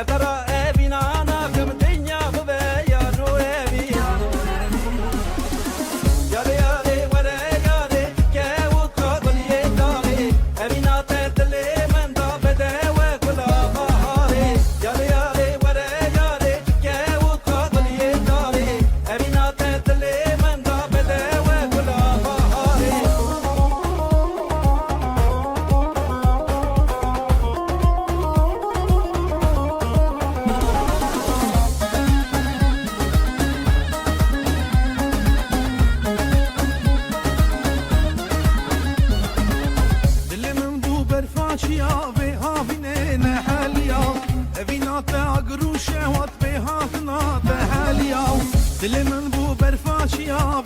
Letara evina na kamtenya bove ya no evina. Yare yare ware yare ke ukka goliye dare. Evina te dile manda bede we kula bahare. Yare yare ware yare ke ukka goliye dare. Evina te dile manda bede we kula bahare. برفاشيا في هافيني نحاليا فينا تاقرو شهوات في هافنا تحاليا دل من بو برفاشيا